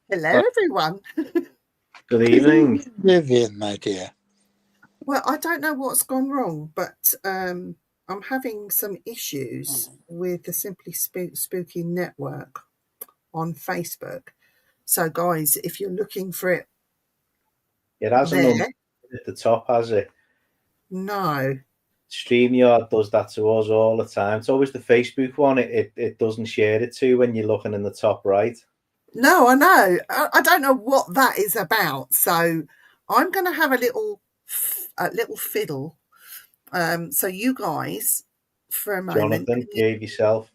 Hello, everyone. Good evening. Vivian, my dear. Well, I don't know what's gone wrong, but I'm having some issues with the Simply Spooky network on Facebook. So, guys, if you're looking for it, It hasn't there, at the top, has it? no. StreamYard does that to us all the time. It's always the Facebook one. It doesn't share it to when you're looking in the top right. No, I know. I don't know what that is about. So I'm going to have a little fiddle. So you guys, for a moment, Jonathan, gave yourself.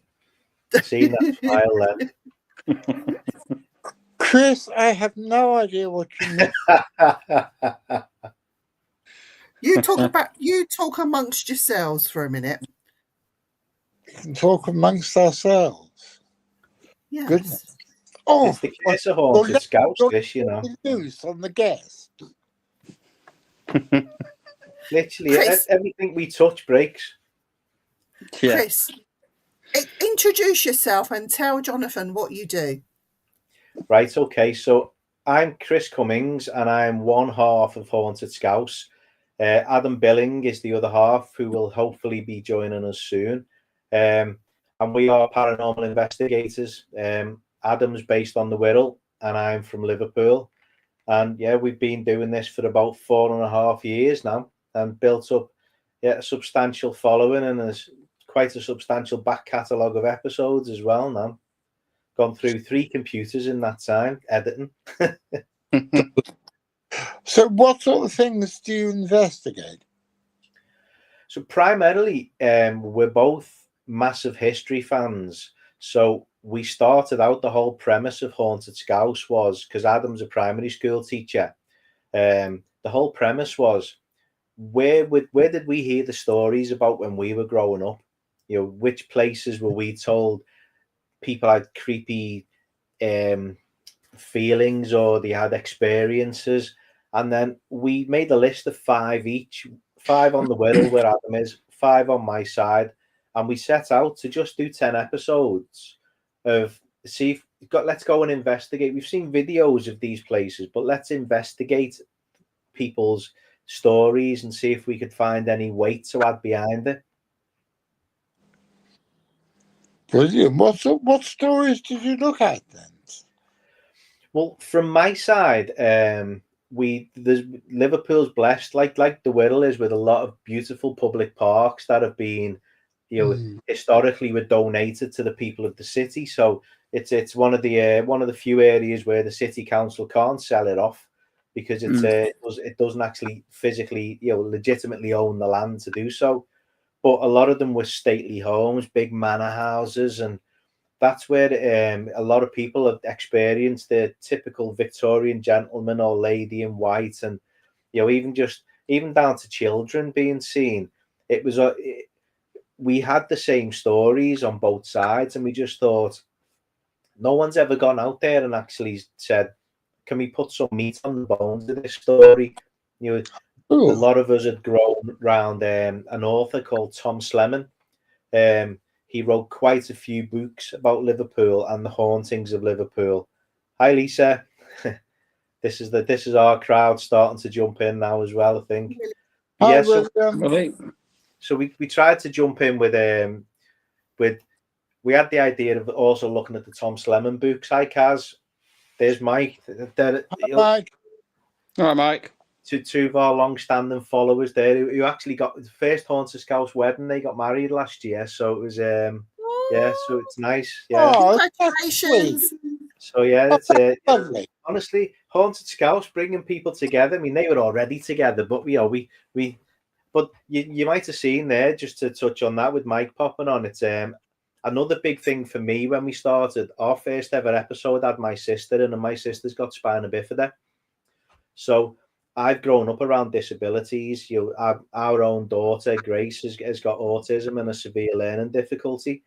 Seen that file then. Chris, I have no idea what you mean. You talk amongst yourselves for a minute. We can talk amongst ourselves. Yes. Goodness. Oh, it's the case of Haunted Scouse, this, you know. News on the guest. Literally, Chris, everything we touch breaks. Yeah. Chris, introduce yourself and tell Jonathan what you do. Right, okay. So I'm Chris Cummings, and I'm one half of Haunted Scouse. Adam Billing is the other half, who will hopefully be joining us soon. And we are paranormal investigators. Adam's based on the Wirral, and I'm from Liverpool. And yeah, we've been doing this for about 4.5 years now, and built up a substantial following, and there's quite a substantial back catalogue of episodes as well now. Gone through 3 computers in that time, editing. So what sort of things do you investigate? So primarily, we're both massive history fans. So we started out, the whole premise of Haunted Scouse was, because Adam's a primary school teacher, the whole premise was, where did we hear the stories about when we were growing up? You know, which places were we told people had creepy feelings, or they had experiences? And then we made a list of 5 each, 5 on the Wirral where Adam is, 5 on my side, and we set out to just do 10 episodes of let's go and investigate. We've seen videos of these places, but let's investigate people's stories and see if we could find any weight to add behind it. Brilliant. What stories did you look at then? Well, from my side, Liverpool's blessed, like the Wirral is, with a lot of beautiful public parks that have been, historically were donated to the people of the city. So it's one of the few areas where the city council can't sell it off, because it doesn't actually physically, legitimately own the land to do so. But a lot of them were stately homes, big manor houses, and that's where a lot of people have experienced the typical Victorian gentleman or lady in white, and even down to children being seen. It was we had the same stories on both sides, and we just thought, no one's ever gone out there and actually said, "Can we put some meat on the bones of this story?" A lot of us had grown around an author called Tom Sleman. He wrote quite a few books about Liverpool and the hauntings of Liverpool. Hi, Lisa. This is our crowd starting to jump in now as well, I think. Hi, so we tried to jump in with we had the idea of also looking at the Tom Sleman books. Hi, Kaz. There's Mike. Hi, Mike. Hi, Mike. Two of our long-standing followers there, who actually got the first Haunted Scouse wedding. They got married last year, so it was so it's nice. Yeah. Oh, congratulations. So yeah, it's lovely. Honestly, Haunted Scouse bringing people together. I mean, they were already together, but but you might have seen there, just to touch on that with Mike popping on. It's another big thing for me when we started. Our first ever episode had my sister in, and my sister's got spina bifida. So I've grown up around disabilities. Our own daughter, Grace, has got autism and a severe learning difficulty.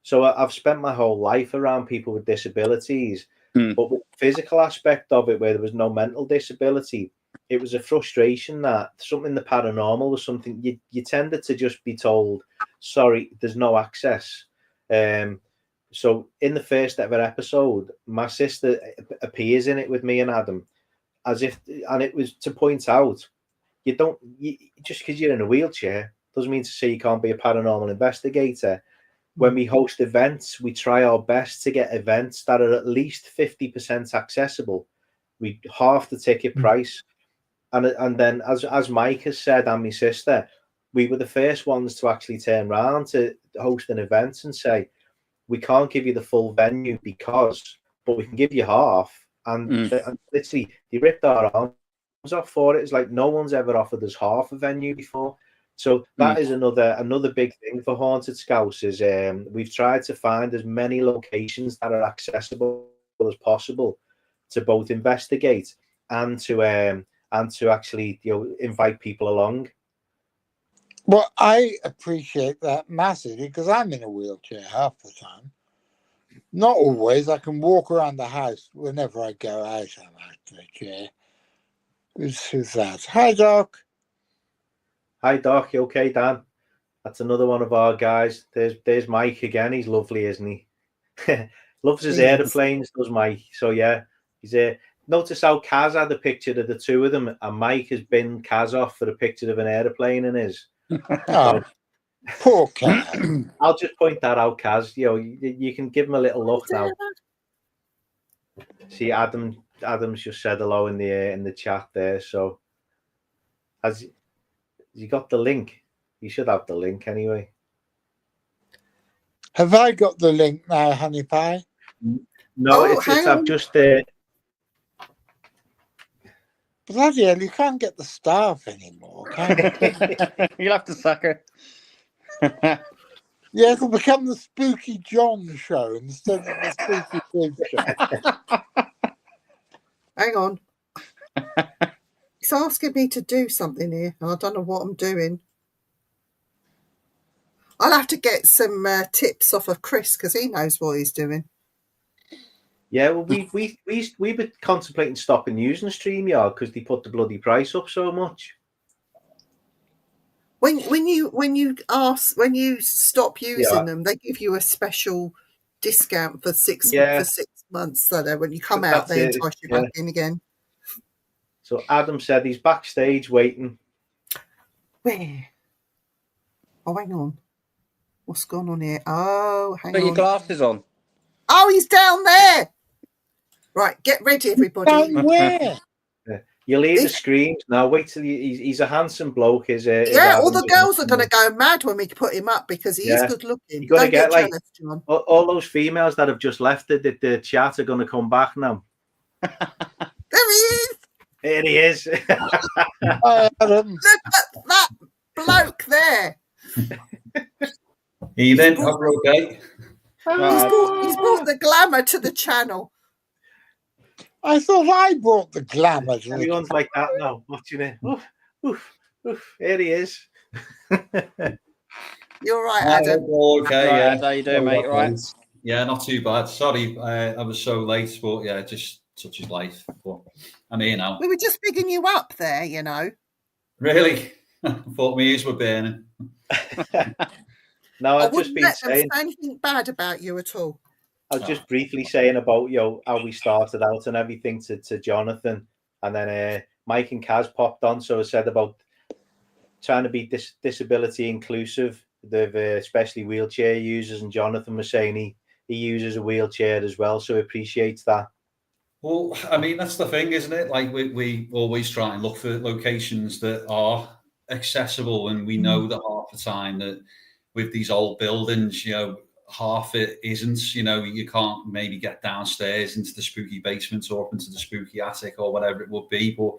So I've spent my whole life around people with disabilities. But with the physical aspect of it, where there was no mental disability, it was a frustration that something the paranormal was something you tended to just be told, sorry, there's no access. So in the first ever episode, my sister appears in it with me and Adam, as if, and it was to point out, just because you're in a wheelchair doesn't mean to say you can't be a paranormal investigator. When we host events, we try our best to get events that are at least 50% accessible. We half the ticket price. And then, as Mike has said, and my sister, we were the first ones to actually turn around to host an event and say, we can't give you the full venue but we can give you half. And literally, they ripped our arms off for it. It's like no one's ever offered us half a venue before. So that is another big thing for Haunted Scouse is we've tried to find as many locations that are accessible as possible to both investigate and to actually invite people along. Well, I appreciate that massively because I'm in a wheelchair half the time. Not always. I can walk around the house whenever I go out. I'm out of the chair. Who's that? Hi, Doc. Hi, Doc. You okay, Dan? That's another one of our guys. There's Mike again. He's lovely, isn't he? Loves his aeroplanes, does Mike. So yeah, he's notice how Kaz had a picture of the two of them, and Mike has been Kaz off for a picture of an aeroplane in his. Oh, poor Kaz. I'll just point that out, Kaz. You can give him a little look now. See, Adam's just said hello in the chat there. So has you got the link? You should have the link anyway. Have I got the link now, Honey Pie? No, it's I've just bloody hell, you can't get the staff anymore, can you? You'll have to suck her. Yeah, it'll become the Spooky John show instead of the Spooky Pig show. Hang on. He's asking me to do something here, and I don't know what I'm doing. I'll have to get some tips off of Chris because he knows what he's doing. Yeah, well, we were contemplating stopping using StreamYard because they put the bloody price up so much. When you stop using them, they give you a special discount for 6 months. So that when you come out, they entice you back in again. So Adam said he's backstage waiting. Where? Oh, hang on. What's going on here? Oh, hang on. Put your glasses on. Oh, he's down there. Right, get ready, everybody. Down where? You'll hear the screams now. Wait till he's a handsome bloke. All the girls are going to go mad when we put him up because he's good looking. Don't get jealous, John. All those females that have just left the chat are going to come back now. There he is. There he is. Look at that bloke there. Evening, hope you're okay. He's brought the glamour to the channel. I thought I brought the glamour to everyone's like that now, watching it. Oof, oof, oof. Here he is. You're right, Adam. Okay, yeah. How you doing, mate? Right? Yeah, not too bad. Sorry, I was so late, but yeah, just such is life. But I'm here now. We were just bigging you up there, you know. Really? I thought my ears were burning. No, I've just been saying anything bad about you at all. I was just briefly saying about how we started out and everything to Jonathan, and then Mike and Kaz popped on. So I said about trying to be disability inclusive, especially wheelchair users, and Jonathan was saying he uses a wheelchair as well, so appreciates that. Well, I mean, that's the thing, isn't it? Like we always try and look for locations that are accessible, and we know that half the time that with these old buildings, half it isn't. You can't maybe get downstairs into the spooky basement or up into the spooky attic or whatever it would be. But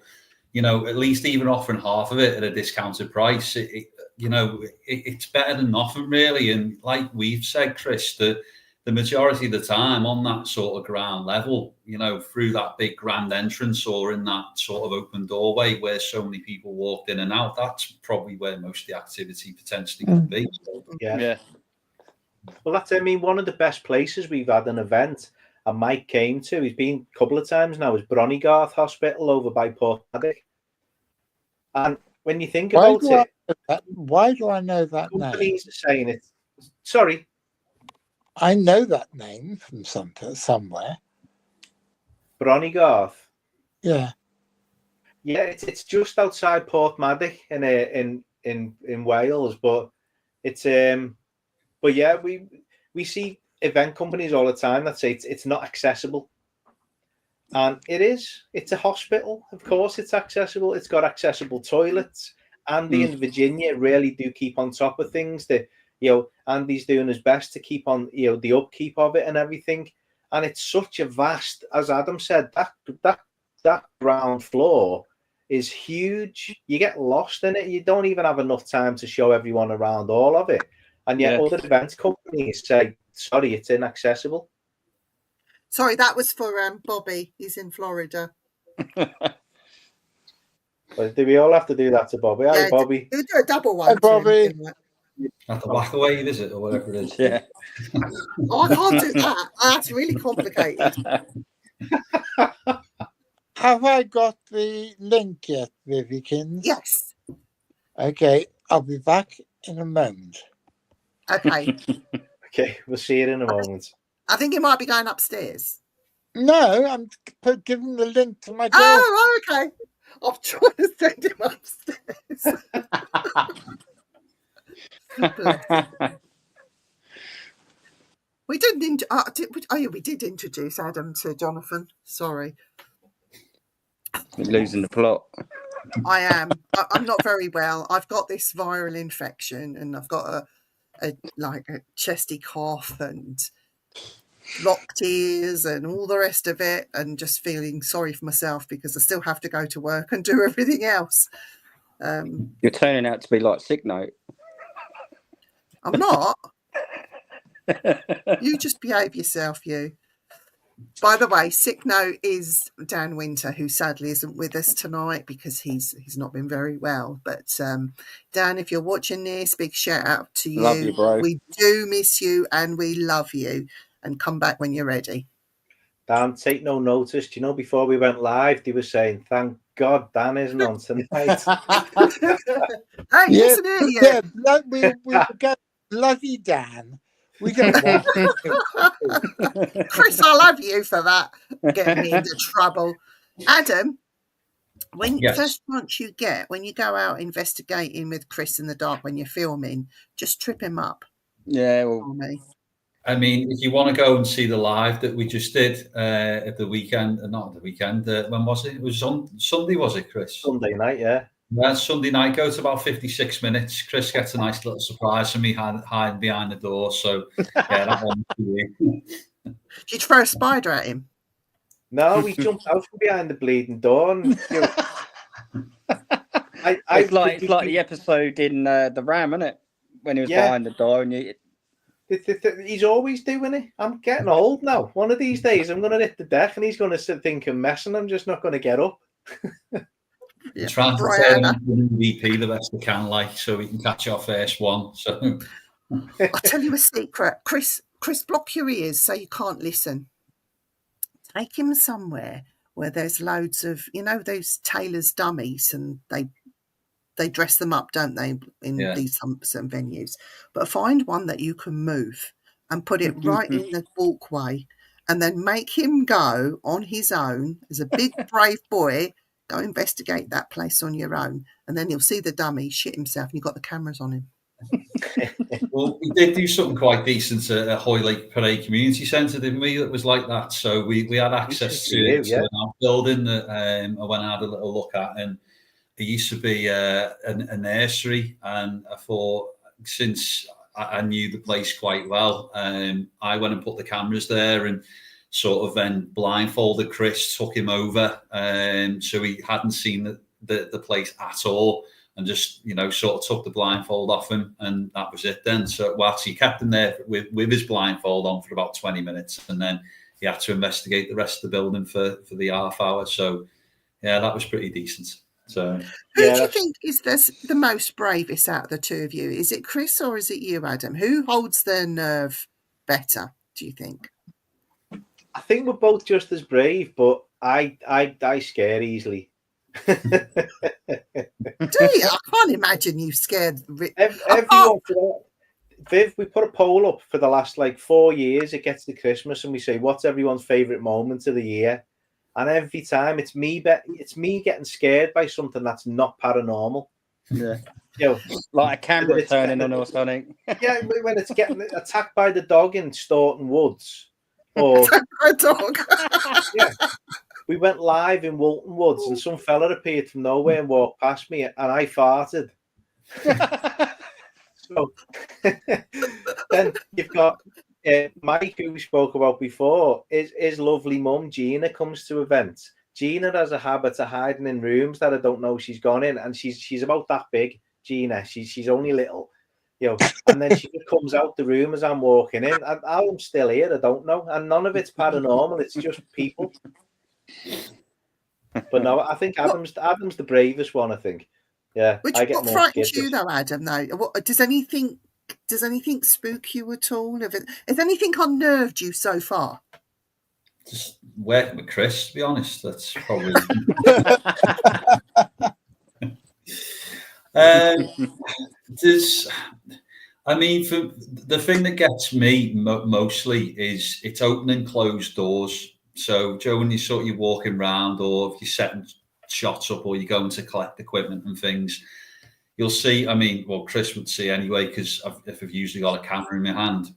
at least even offering half of it at a discounted price, it's better than nothing, really. And like we've said, Chris, the majority of the time on that sort of ground level, through that big grand entrance or in that sort of open doorway where so many people walked in and out, that's probably where most of the activity potentially could be. Yeah. Well, that's, one of the best places we've had an event, and Mike came to, he's been a couple of times now, is Bronigarth Hospital over by Portadic. And when you think about it, why do I know that companies are saying it. Sorry. I know that name from somewhere. Bronigarth. Yeah. Yeah, it's just outside Porthmadog in Wales, but it's but yeah, we see event companies all the time that say it's not accessible. And it is. It's a hospital. Of course it's accessible. It's got accessible toilets. Andy and Virginia really do keep on top of things. That, Andy's doing his best to keep on, the upkeep of it and everything. And it's such a vast, as Adam said, that ground floor is huge. You get lost in it. You don't even have enough time to show everyone around all of it. And yet other event companies say, sorry, it's inaccessible. Sorry, that was for Bobby. He's in Florida. But do we all have to do that to Bobby? Hi, Bobby. You do a double one. Hi, Bobby. At the whack away visit or whatever it is. Yeah. Oh, I can't do that. That's really complicated. Have I got the link yet, Vivykins? Yes. Okay, I'll be back in a moment. Okay. Okay, we'll see you in a moment. I think he might be going upstairs. No, I'm giving the link to my daughter. Oh, okay. I'm trying to send him upstairs. We didn't. We did introduce Adam to Jonathan. Sorry. You're losing the plot. I am. I'm not very well. I've got this viral infection, and I've got a chesty cough and blocked ears and all the rest of it, and just feeling sorry for myself because I still have to go to work and do everything else. You're turning out to be like Sick Note. I'm not. You just behave yourself, you. By the way, Sick Note is Dan Winter, who sadly isn't with us tonight because he's not been very well. But Dan, if you're watching this, big shout out to you. Love you, bro. We do miss you and we love you. And come back when you're ready. Dan, take no notice. Do you know, before we went live, they were saying, thank God Dan isn't on tonight. Hey, listen here, we got bloody Dan. We don't want Chris, I love you for that. Getting me into trouble. Adam, first chance you get, when you go out investigating with Chris in the dark when you're filming, just trip him up. Yeah, well, I mean, if you want to go and see the live that we just did at the weekend, not the weekend, when was it? It was on Sunday, was it, Chris? Sunday night, yeah. Yeah, Sunday night, go to about 56 minutes. Chris gets a nice little surprise from me hiding behind the door. So, yeah, that one for you. Did you throw a spider at him? No, we jumped out from behind the bleeding door. And, it's like the episode in The Ram, isn't it? When he was behind the door and he's always doing it. I'm getting old now. One of these days, I'm going to hit the deck and he's going to think I'm messing. I'm just not going to get up. Yeah. Trying to turn into an MVP the best we can, so we can catch our first one. So I'll tell you a secret. Chris, block your ears so you can't listen. Take him somewhere where there's loads of, those tailor's dummies, and they dress them up, don't they, in these some venues. But find one that you can move and put it right in the walkway, and then make him go on his own as a big, brave boy. Go investigate that place on your own, and then you'll see the dummy shit himself, and you've got the cameras on him. Well, we did do something quite decent at Hoylake Parade Community Centre, didn't we? That was like that. So we had access to an art building that I went and had a little look at, and it used to be a nursery. And I thought, since I knew the place quite well, I went and put the cameras there and sort of then blindfolded Chris, took him over, so he hadn't seen the place at all, and just sort of took the blindfold off him, and that was it then. So he kept him there with his blindfold on for about 20 minutes, and then he had to investigate the rest of the building for the half hour. So yeah, that was pretty decent. So who do you think is the most bravest out of the two of you? Is it Chris or is it you, Adam? Who holds their nerve better, do you think? I think we're both just as brave, but I scare easily. Do you? I can't imagine you scared. Everyone, Viv, we put a poll up for the last like 4 years. It gets to Christmas, and we say, "What's everyone's favourite moment of the year?" And every time it's me getting scared by something that's not paranormal. Yeah. You know, Like a camera it's turning on or something. yeah, when it's getting attacked by the dog in Staunton Woods, or A dog. yeah, we went live in Walton Woods, and some fella appeared from nowhere and walked past me, and I farted. So then you've got Mike, who we spoke about before. His lovely mum Gina comes to events. Gina has a habit of hiding in rooms that I don't know she's gone in, and she's about that big. Gina, she's only little, you know. And then she comes out the room as I'm walking in, and I'm still here. I don't know, and none of it's paranormal. It's just people. But no, I think Adam's the bravest one. I think, yeah. I get What more frightens scared. you though, Adam? Though, does anything spook you at all? Has anything unnerved you so far? Just working with Chris, to be honest. That's probably. I mean, for the thing that gets me mostly is it's opening closed doors. So, Joe, when you're walking around, or if you're setting shots up, or you're going to collect equipment and things, you'll see. I mean, well, Chris would see anyway, because if I've usually got a camera in my hand,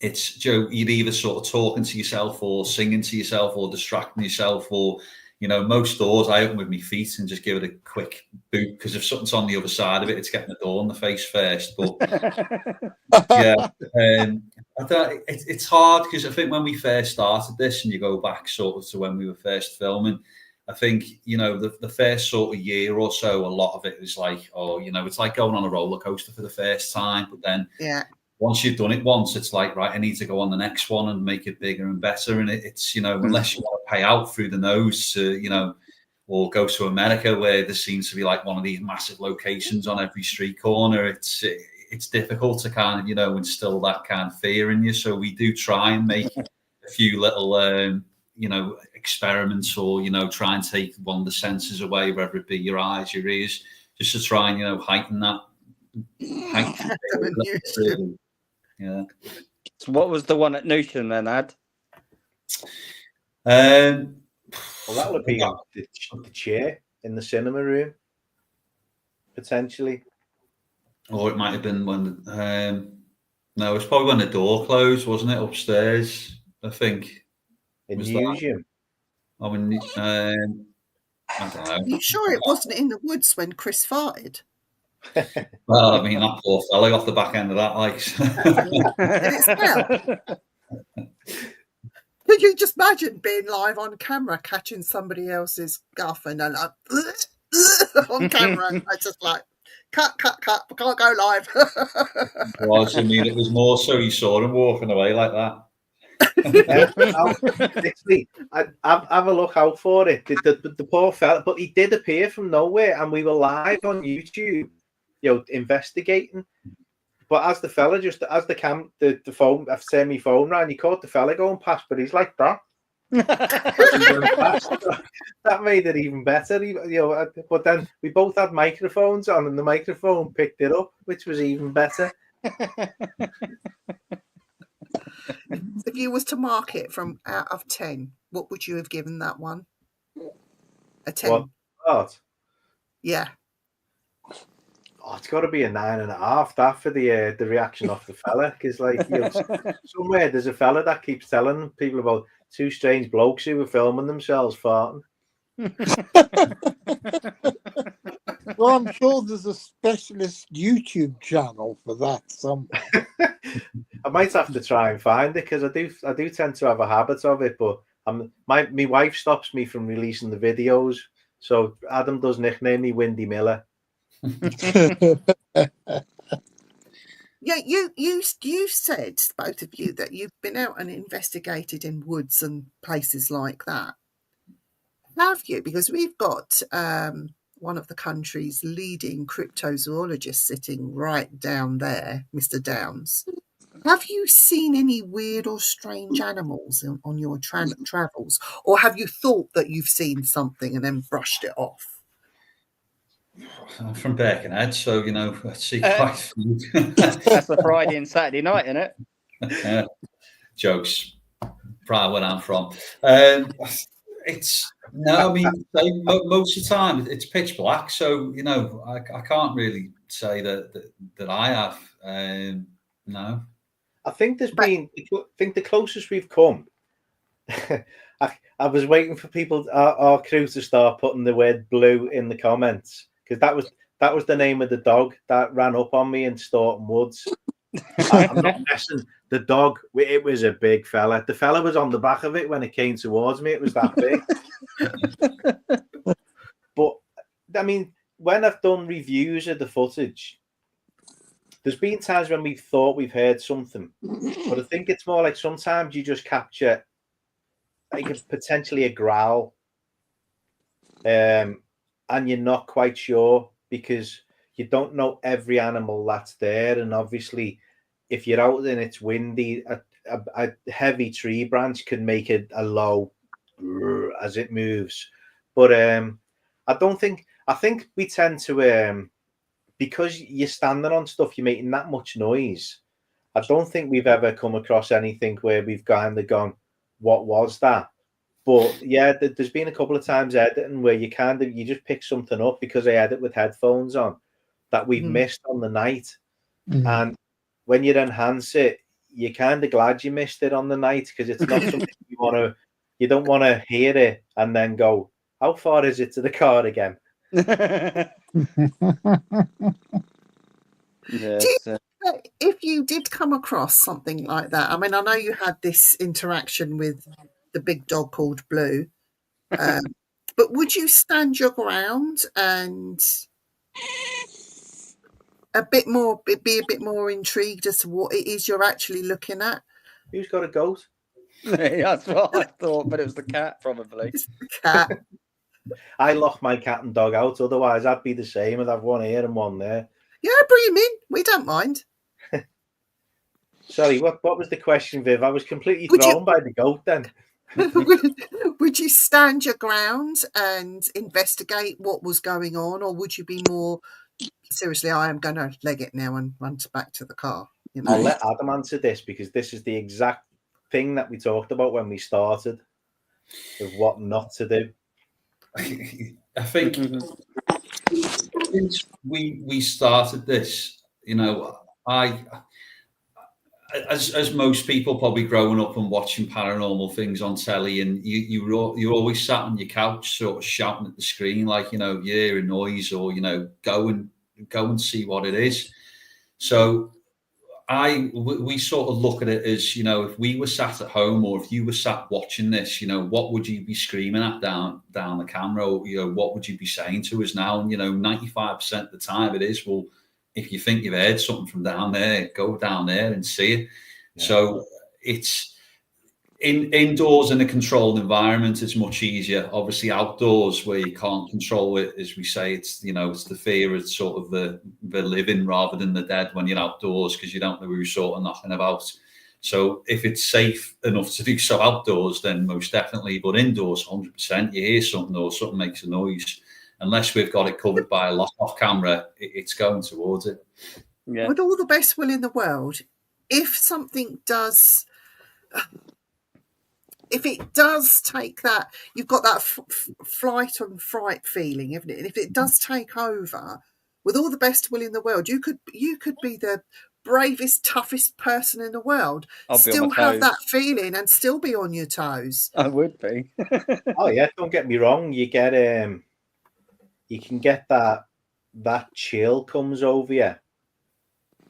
it's Joe. You're either sort of talking to yourself, or singing to yourself, or distracting yourself, or most doors I open with my feet and just give it a quick boot, because if something's on the other side of it, it's getting the door in the face first. But yeah, it's hard, because I think when we first started this, and you go back sort of to when we were first filming, I think the first sort of year or so, a lot of it was like, it's like going on a roller coaster for the first time. But then once you've done it once, it's like, right, I need to go on the next one and make it bigger and better. And it's unless you want to pay out through the nose to or go to America, where there seems to be like one of these massive locations on every street corner, it's difficult to kind of instill that kind of fear in you. So we do try and make a few little experiments, or try and take one of the senses away, whether it be your eyes, your ears, just to try and heighten that. Yeah. So what was the one at Newton then, Ad? Well, that would be the chair in the cinema room, potentially. Or it might have been when no, it's probably when the door closed, wasn't it, upstairs? I think. In museum. I mean, I don't know. Are you sure it wasn't in the woods when Chris farted? Well, I mean, that poor fella off the back end of that, like. Did it smell? Could you just imagine being live on camera, catching somebody else's guff, and then like on camera, I just like cut, we can't go live. Well, I mean, it was more so you saw him walking away like that. Have a look out for it. The poor fella, but he did appear from nowhere, and we were live on YouTube, investigating. But as the fella, just as the phone, I've turned my phone round, he caught the fella going past, but he's like that. That made it even better, But then we both had microphones on, and the microphone picked it up, which was even better. If you was to mark it from out of 10, what would you have given that one? A 10. What? Yeah. Oh, it's got to be a 9.5. That for the reaction off the fella, because somewhere there's a fella that keeps telling people about two strange blokes who were filming themselves farting. Well, I'm sure there's a specialist YouTube channel for that somewhere. I might have to try and find it, because I do tend to have a habit of it, but my wife stops me from releasing the videos, so Adam does nickname me Windy Miller. Yeah, you said, both of you, that you've been out and investigated in woods and places like that. Have you? Because we've got one of the country's leading cryptozoologists sitting right down there, Mr. Downs. Have you seen any weird or strange animals on your travels, or have you thought that you've seen something and then brushed it off? I'm from Birkenhead, so I see quite a few. That's the Friday and Saturday night, isn't it? Jokes. Probably where I'm from. It's no, I mean, most of the time it's pitch black, so I can't really say that I have. No, I think the closest we've come. I was waiting for our crew to start putting the word blue in the comments, because that was the name of the dog that ran up on me in Staunton Woods. I'm not messing. The dog, it was a big fella. The fella was on the back of it when it came towards me. It was that big. But I mean, when I've done reviews of the footage, there's been times when we've thought we've heard something, but I think it's more like sometimes you just capture like potentially a growl, and you're not quite sure because you don't know every animal that's there, and obviously if you're out and it's windy, a heavy tree branch can make it a low as it moves. But I think we tend to because you're standing on stuff, you're making that much noise. I don't think we've ever come across anything where we've kind of gone, what was that? But yeah, there's been a couple of times editing where you just pick something up because I edit with headphones on that we've missed on the night. And when you enhance it, you're kind of glad you missed it on the night, because it's not something you don't want to hear it and then go, how far is it to the car again? If you did come across something like that, I mean, I know you had this interaction with the big dog called Blue, but would you stand your ground and be a bit more intrigued as to what it is you're actually looking at? Who's got a goat? That's what I thought, but it was the cat, probably. It's the cat. I lock my cat and dog out, otherwise I'd be the same. I'd have one here and one there. Yeah, bring him in. We don't mind. Sorry, what was the question, Viv? I was completely thrown by the goat then. Would you stand your ground and investigate what was going on, or would you be more seriously, I am going to leg it now and run back to the car? I'll let Adam answer this, because this is the exact thing that we talked about when we started, of what not to do. I think since we started this, as most people probably growing up and watching paranormal things on telly, and you always sat on your couch sort of shouting at the screen, like, you hear a noise, or go and see what it is. So we sort of look at it as, if we were sat at home, or if you were sat watching this, what would you be screaming at down the camera, or what would you be saying to us now? And 95% of the time it is, well, if you think you've heard something from down there, go down there and see it. Yeah. So it's indoors in a controlled environment, it's much easier. Obviously outdoors, where you can't control it, as we say, it's it's the fear of sort of the living rather than the dead when you're outdoors, because you don't know who's sort of knocking about. So if it's safe enough to do so outdoors, then most definitely. But indoors, 100%, you hear something or something makes a noise, unless we've got it covered by a lock-off camera, it's going towards it. Yeah. With all the best will in the world, if something does, if it does take that, you've got that flight and fright feeling, isn't it? And if it does take over, with all the best will in the world, you could be the bravest, toughest person in the world, still have that feeling and still be on your toes. I would be. Oh yeah, don't get me wrong. You get you can get that chill comes over you,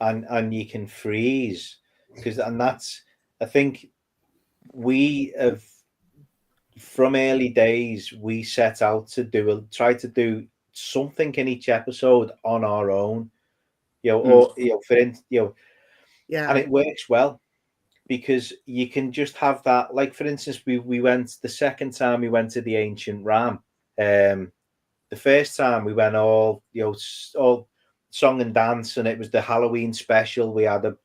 and you can freeze, and that's, I think, we have, from early days, we set out to try to do something in each episode on our own, or yeah, and it works well, because you can just have that. Like, for instance, we went the second time we went to the Ancient Ram. The first time we went all song and dance, and it was the Halloween special. We had a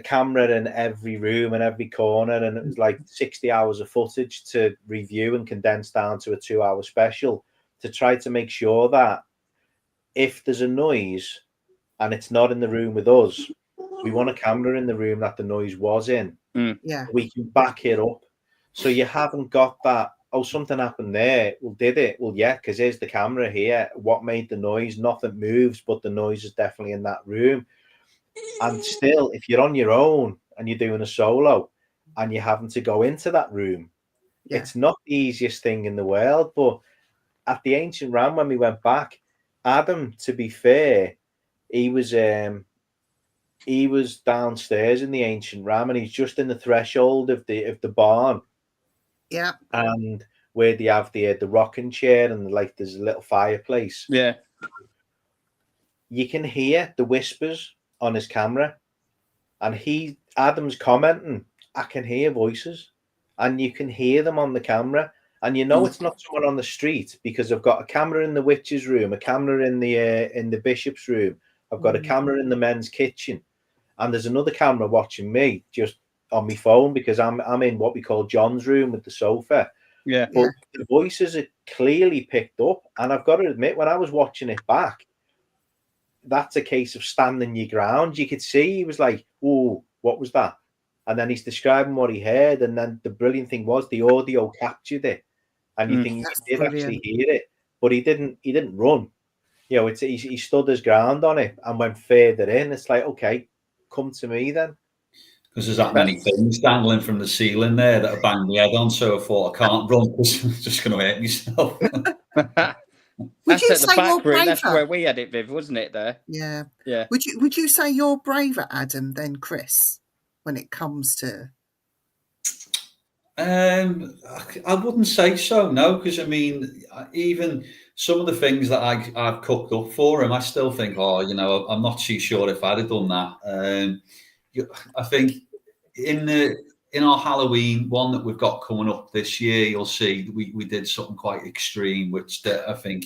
camera in every room and every corner, and it was like 60 hours of footage to review and condense down to a 2-hour special, to try to make sure that if there's a noise and it's not in the room with us, we want a camera in the room that the noise was in. Yeah. We can back it up. So you haven't got that, oh, something happened there. Well, did it? Well, yeah, because here's the camera here. What made the noise? Nothing moves, but the noise is definitely in that room. And still, if you're on your own and you're doing a solo and you're having to go into that room, it's not the easiest thing in the world. But at the Ancient Ram, when we went back, Adam, to be fair, he was downstairs in the Ancient Ram, and he's just in the threshold of the barn. Yeah. And where they have the rocking chair and like there's a little fireplace. Yeah. You can hear the whispers on his camera, and Adam's commenting, I can hear voices, and you can hear them on the camera, and you know it's not someone on the street because I've got a camera in the witch's room, a camera in the bishop's room, I've got a camera in the men's kitchen, and there's another camera watching me just on my phone because I'm in what we call John's room with the sofa. Yeah. But the voices are clearly picked up, and I've got to admit, when I was watching it back, that's a case of standing your ground. You could see he was like, "Oh, what was that?" And then he's describing what he heard, and then the brilliant thing was the audio captured it, and you think he did actually hear it, but he didn't. He didn't run. You know, he stood his ground on it and went further in. It's like, okay, come to me then. Because there's that many things dangling from the ceiling there that I banged my head on, so I thought I can't run because I'm just going to hurt myself. Would you That's at the say back you're room. braver? That's where we had it, Viv, wasn't it? There. Yeah. Yeah. Would you say you're braver, Adam, than Chris when it comes to? I wouldn't say so, no, because I mean, even some of the things that I've cooked up for him, I still think, oh, you know, I'm not too sure if I'd have done that. I think in our Halloween one that we've got coming up this year, you'll see we did something quite extreme, which I think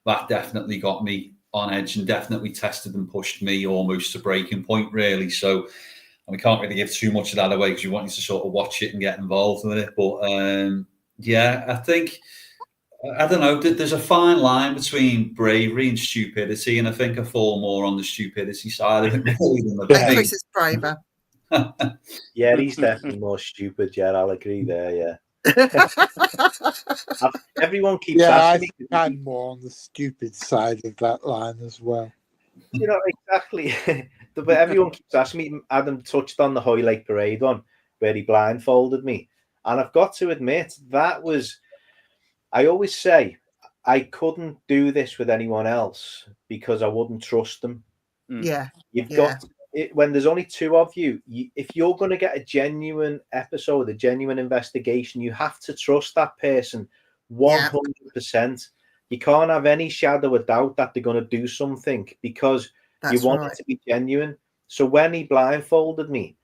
that definitely got me on edge and definitely tested and pushed me almost to breaking point, really. So. And we can't really give too much of that away because we want you to sort of watch it and get involved with it. But yeah, I think, I don't know, there's a fine line between bravery and stupidity. And I think I fall more on the stupidity side of it really than the And Chris is braver. Yeah, he's definitely more stupid. Yeah, I'll agree there. Yeah. Everyone keeps asking me. I'm more on the stupid side of that line as well. You know, exactly. But everyone keeps asking me. Adam touched on the Hoylake Parade one where he blindfolded me. And I've got to admit, that was, I always say, I couldn't do this with anyone else because I wouldn't trust them. Yeah. You've got, when there's only two of you, if you're going to get a genuine episode, a genuine investigation, you have to trust that person 100%. You can't have any shadow of doubt that they're going to do something because you want it to be genuine. So when he blindfolded me,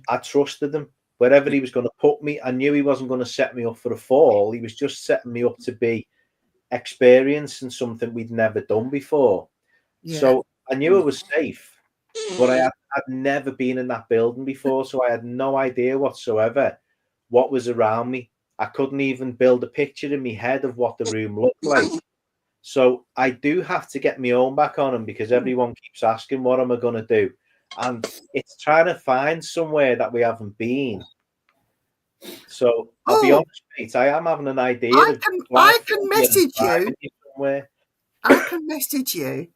I trusted him. Wherever he was going to put me, I knew he wasn't going to set me up for a fall. He was just setting me up to be experienced in something we'd never done before. Yeah. So I knew it was safe, but I'd never been in that building before, so I had no idea whatsoever what was around me. I couldn't even build a picture in my head of what the room looked like. So I do have to get my own back on him because everyone keeps asking, what am I going to do? And it's trying to find somewhere that we haven't been. So I'll be honest, mate, I am having an idea. I can message you. Somewhere. I can message you,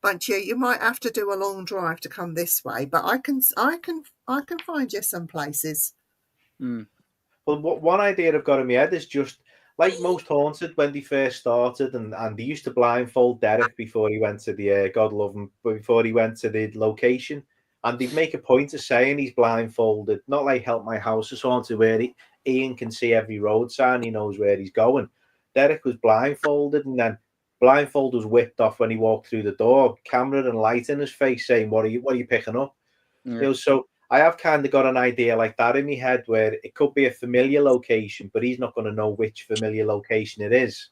but you might have to do a long drive to come this way. But I can find you some places. Well, one idea I've got in my head is just like most Haunted when they first started, and they used to blindfold Derek before he went to the God love him, before he went to the location, and they'd make a point of saying he's blindfolded, not like Help My House is Haunted where Ian can see every road sign, he knows where he's going. Derek was blindfolded, and then blindfold was whipped off when he walked through the door, camera and light in his face, saying, "What are you picking up?" Yeah. You know, so I have kind of got an idea like that in my head where it could be a familiar location, but he's not going to know which familiar location it is.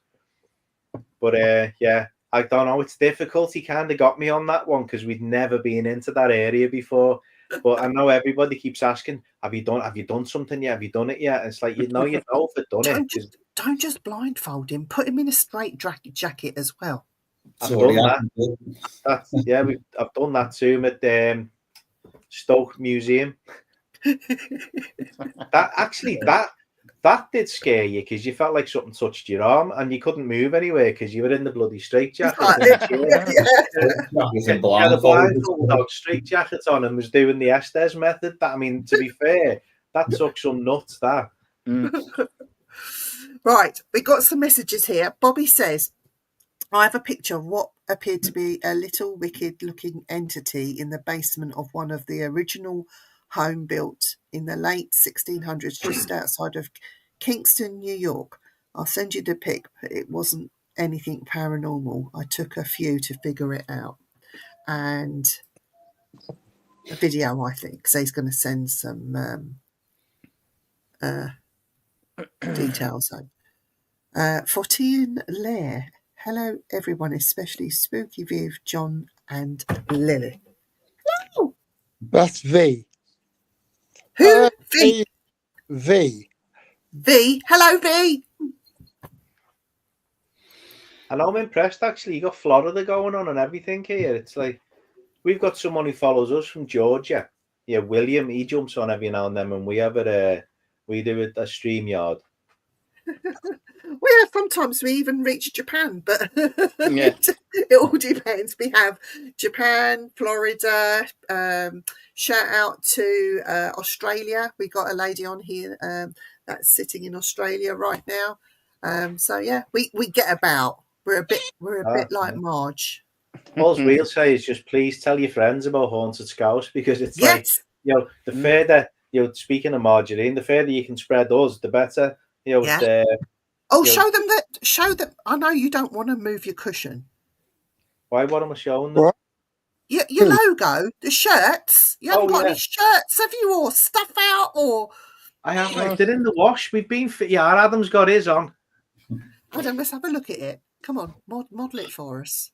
But yeah, I don't know. It's difficult. He kind of got me on that one because we'd never been into that area before. But I know everybody keeps asking, "Have you done something yet? Have you done it yet?" And it's like, you know if I've done it. Don't just blindfold him. Put him in a straight jacket as well. I've done that. I've done that too at Stoke Museum. That did scare you because you felt like something touched your arm and you couldn't move anywhere because you were in the bloody straitjacket. Yeah. Had a blindfold without straitjackets on and was doing the Estes method. That, I mean, to be fair, that took some nuts. That. Right, we got some messages here. Bobby says, I have a picture of what appeared to be a little wicked-looking entity in the basement of one of the original home built in the late 1600s, just outside of Kingston, New York. I'll send you the pic, but it wasn't anything paranormal. I took a few to figure it out. And a video, I think, so he's going to send some details home. Fortean Lair. Hello, everyone, especially Spooky Viv, John, and Lily. Hello. That's V. Who? V. V. V. Hello, V. And I'm impressed, actually. You got Florida going on and everything here. It's like we've got someone who follows us from Georgia. Yeah, William. He jumps on every now and then when we have it. We do it a StreamYard. Well, sometimes we even reach Japan, but Yeah. it all depends. We have Japan, Florida. Shout out to Australia. We got a lady on here that's sitting in Australia right now. So yeah, we get about. We're a bit like Marge. All we'll say is just please tell your friends about Haunted Scouse because it's like, you know, the further, you know, speaking of margarine, the further you can spread us, the better. You know, show them. I know you don't want to move your cushion. Why? What am I showing them? What? Your logo, the shirts. You haven't got any shirts, have you? Or stuff out, or I haven't. They're in the wash. We've been. Yeah, Adam's got his on. Adam, let's have a look at it. Come on, model it for us.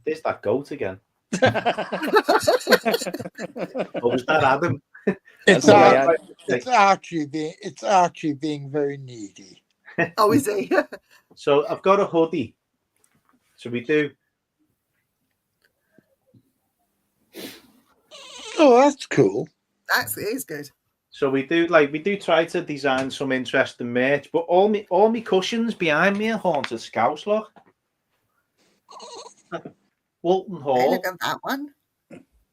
There's that goat again. Or was that Adam? It's Archie being very needy. Oh, is he? So I've got a hoodie. So we do. Oh, that's cool. It is good. So we do try to design some interesting merch, but all me cushions behind me are Haunted Scouse, look. Walton Hall. Hey, look at that one.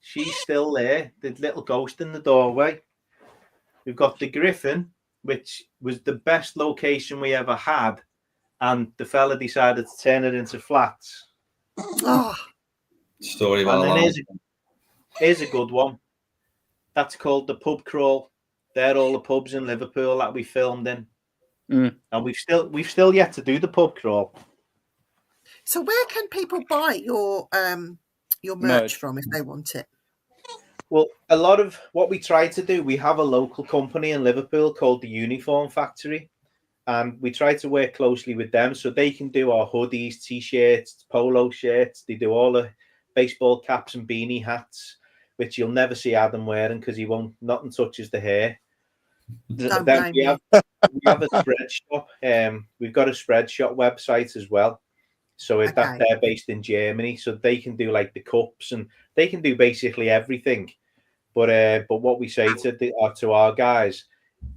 She's still there. The little ghost in the doorway. We've got the Griffin, which was the best location we ever had, and the fella decided to turn it into flats. Oh. Story about that. Here's a good one. That's called the Pub Crawl. They're all the pubs in Liverpool that we filmed in, and we've still yet to do the pub crawl. So where can people buy your merch from if they want it? Well, a lot of what we try to do, we have a local company in Liverpool called the Uniform Factory, and we try to work closely with them so they can do our hoodies, t-shirts, polo shirts. They do all the baseball caps and beanie hats, which you'll never see Adam wearing because nothing touches the hair. Don't Then blame we have a spread shop. We've got a spread shop website as well. So they're based in Germany, so they can do like the cups and they can do basically everything. But what we say to our guys,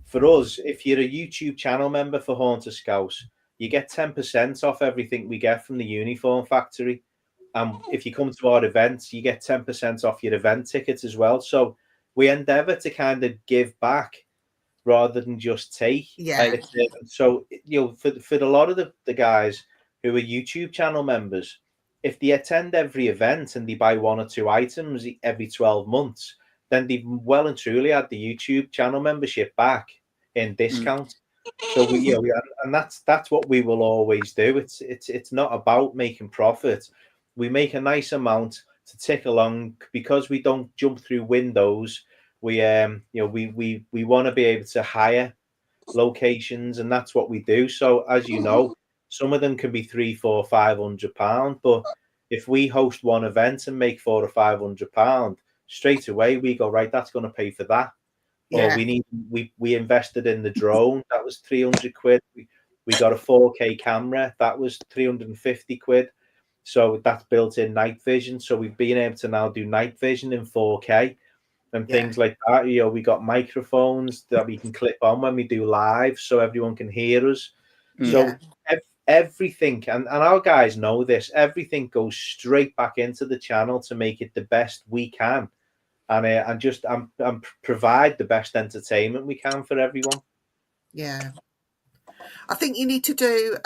for us, if you're a YouTube channel member for Haunted Scouse, you get 10% off everything we get from the Uniform Factory. If you come to our events, you get 10% off your event tickets as well. So we endeavour to kind of give back rather than just take. Yeah. So, you know, for a lot of the guys who are YouTube channel members, if they attend every event and they buy one or two items every 12 months, then they've well and truly had the YouTube channel membership back in discount. So and that's what we will always do. It's not about making profit. We make a nice amount to tick along because we don't jump through windows. We we want to be able to hire locations, and that's what we do. So as you know, some of them can be £300, £400, £500, but if we host one event and make £400 or £500, straight away we go, right, that's going to pay for that. Yeah. Or we invested in the drone, that was £300. We got a 4K camera that was 350 quid. So that's built in night vision. So we've been able to now do night vision in 4K and things like that. You know, we got microphones that we can clip on when we do live so everyone can hear us. So everything, and our guys know this, everything goes straight back into the channel to make it the best we can. And just provide the best entertainment we can for everyone. Yeah. I think you need to do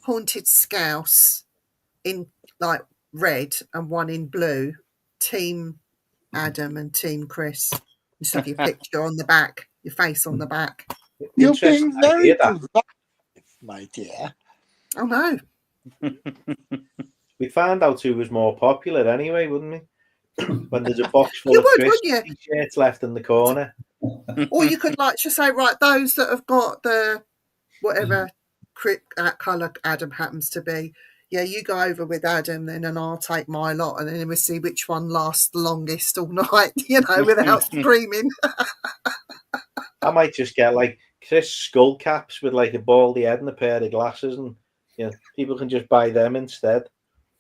Haunted Scouse in like red and one in blue. Team Adam and Team Chris. Just have your picture on the back, your face on the back. You're being very provocative, my dear. Oh no. We'd find out who was more popular anyway, wouldn't we? When there's a box full of Chris t-shirts left in the corner. Or you could like just say, right, those that have got the whatever colour Adam happens to be, yeah, you go over with Adam then and I'll take my lot, and then we'll see which one lasts the longest all night, you know, without screaming. I might just get like Chris skull caps with like a baldy head and a pair of glasses, and you know, people can just buy them instead.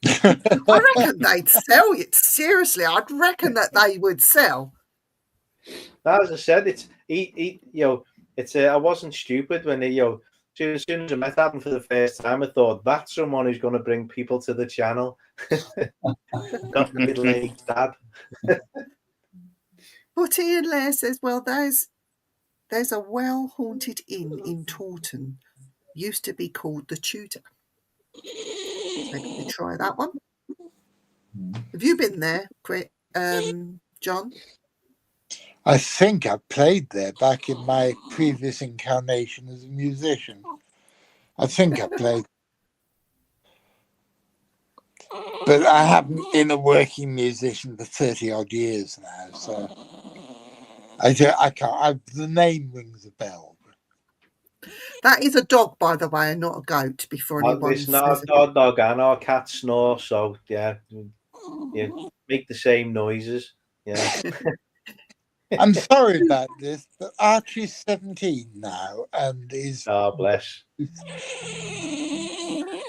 I reckon they'd sell it. Seriously, I'd reckon that they would sell. As I said, it's you know, it's I wasn't stupid when you know, as soon as I met Adam for the first time, I thought that's someone who's going to bring people to the channel. Not middle-aged dad. But Ian Lair says, well, there's a well-haunted inn in Taunton. Used to be called the Tudor. Maybe you try that one. Have you been there, John? I think I played there back in my previous incarnation as a musician. I think I played. But I haven't been a working musician for 30-odd years now, so I can't. The name rings a bell. That is a dog, by the way, and not a goat. Before anyone it's not a dog and our cat snore, so yeah, make the same noises. Yeah. I'm sorry about this, but Archie's 17 now and is. Oh, bless.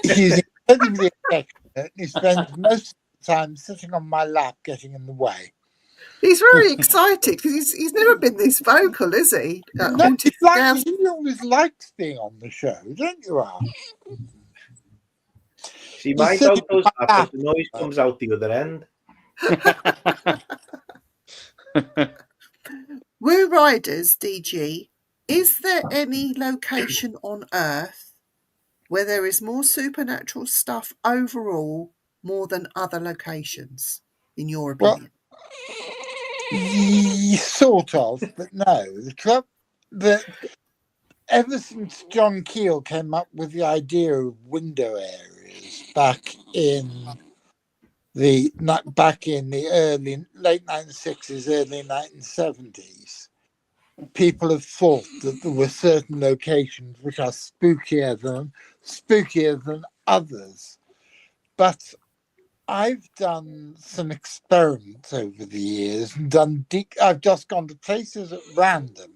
He's incredibly affectionate. He spends most of the time sitting on my lap, getting in the way. He's very excited because he's never been this vocal, is he? No, he always likes being on the show, don't you, Al? See, my dog does that, but the noise comes out the other end. Woo Riders, DG, is there any location on Earth where there is more supernatural stuff overall more than other locations, in your opinion? Well, sort of, but no. Ever since John Keel came up with the idea of window areas back in the late 1960s, early 1970s, people have thought that there were certain locations which are spookier than others. But I've done some experiments over the years and I've just gone to places at random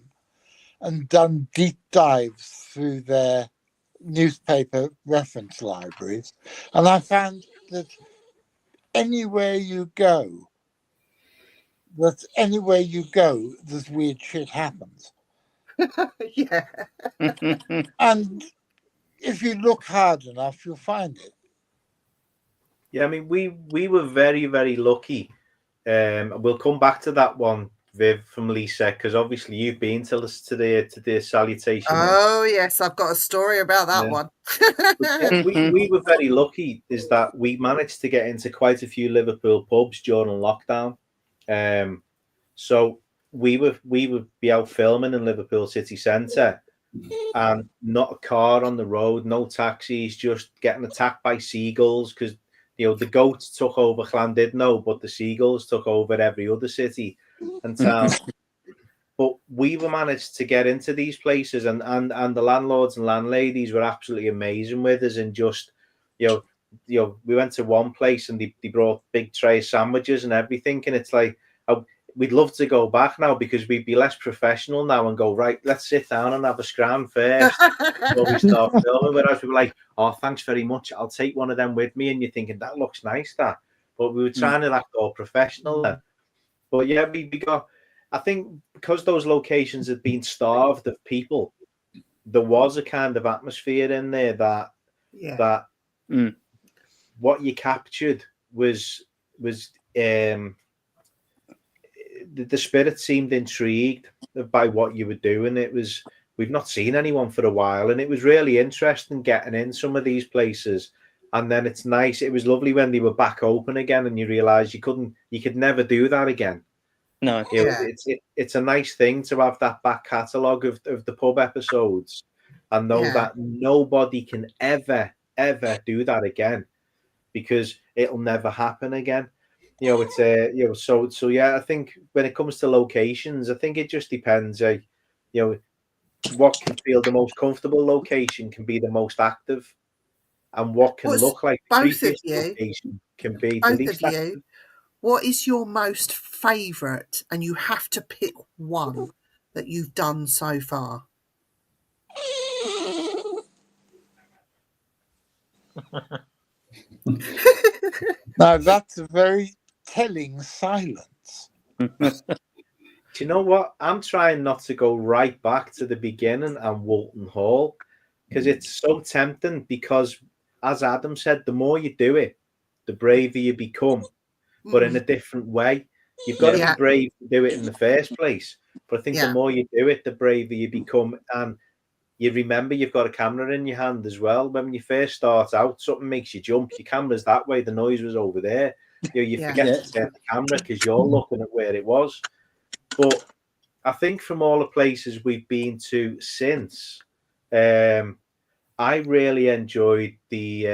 and done deep dives through their newspaper reference libraries, and I found that anywhere you go, there's weird shit happens. Yeah. And if you look hard enough, you'll find it. Yeah, I mean, we were very, very lucky. We'll come back to that one, Viv, from Lisa, because obviously you've been to the salutation. Oh, yes, I've got a story about that one. we were very lucky, is that we managed to get into quite a few Liverpool pubs during lockdown. So we would be out filming in Liverpool city centre, and not a car on the road, no taxis, just getting attacked by seagulls, because the goats took over Llandudno, but the seagulls took over every other city and town. But we were managed to get into these places, and the landlords and landladies were absolutely amazing with us, and just we went to one place and they brought big tray of sandwiches and everything, and it's like we'd love to go back now because we'd be less professional now and go, right, let's sit down and have a scram first before we start filming. Whereas we were like, oh, thanks very much, I'll take one of them with me. And you're thinking, that looks nice, that. But we were trying to act all professional then. But yeah, we got, I think because those locations had been starved of people, there was a kind of atmosphere in there that what you captured was the spirit seemed intrigued by what you were doing. It was, we've not seen anyone for a while, and it was really interesting getting in some of these places. And then it's nice. It was lovely when they were back open again, and you realise you could never do that again. No, you know, it's a nice thing to have that back catalogue of the pub episodes, and know that nobody can ever do that again, because it'll never happen again. You know, it's so yeah. I think when it comes to locations, I think it just depends. You know, what can feel the most comfortable location can be the most active, and what can look like the creepiest location can be the least active. What is your most favourite, and you have to pick one that you've done so far? Now that's a very telling silence. Do you know what? I'm trying not to go right back to the beginning and Walton Hall, because it's so tempting. Because, as Adam said, the more you do it, the braver you become, but in a different way. You've got to be brave to do it in the first place. But I think the more you do it, the braver you become. And you remember you've got a camera in your hand as well. When you first start out, something makes you jump. Your camera's that way. The noise was over there. You forget to turn the camera because you're looking at where it was. But I think from all the places we've been to since, I really enjoyed the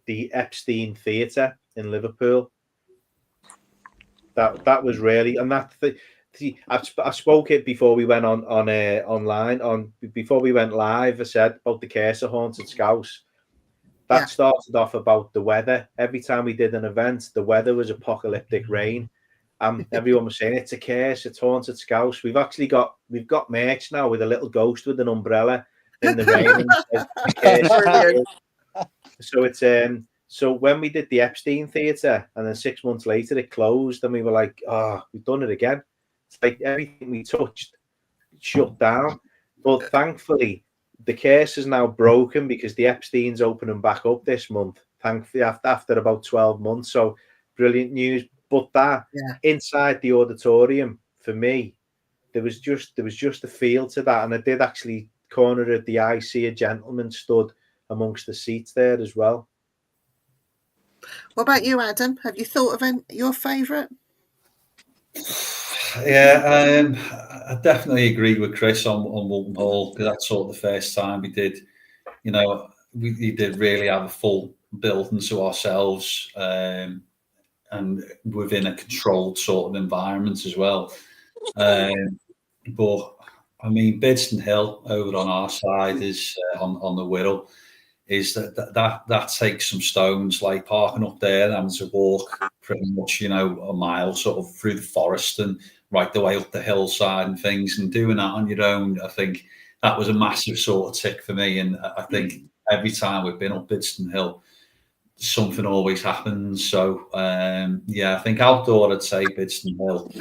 Epstein Theatre in Liverpool. That was really, and I spoke it before we went before we went live. I said about the curse of Haunted Scouse. That started off about the weather. Every time we did an event, the weather was apocalyptic rain. Everyone was saying it's a curse, it's Haunted Scouse. We've got merch now with a little ghost with an umbrella in the rain. So it's so when we did the Epstein Theatre, and then 6 months later it closed, and we were like, oh, we've done it again. It's like everything we touched shut down. But thankfully, the curse is now broken, because the Epstein's opening back up this month, thankfully, after about 12 months. So brilliant news. But that inside the auditorium, for me, there was just a feel to that. And I did actually corner of the eye see a gentleman stood amongst the seats there as well. What about you, Adam? Have you thought of your favourite? Yeah, I definitely agree with Chris on Walton Hall, because that's sort of the first time we did, we did really have a full building to ourselves, and within a controlled sort of environment as well. But I mean, Bidston Hill over on our side is on the Wirral. Is that takes some stones, like parking up there and having to walk pretty much, a mile sort of through the forest and right the way up the hillside and things, and doing that on your own. I think that was a massive sort of tick for me. And I think every time we've been up Bidston Hill, something always happens. So I think outdoor, I'd say Bidston Hill.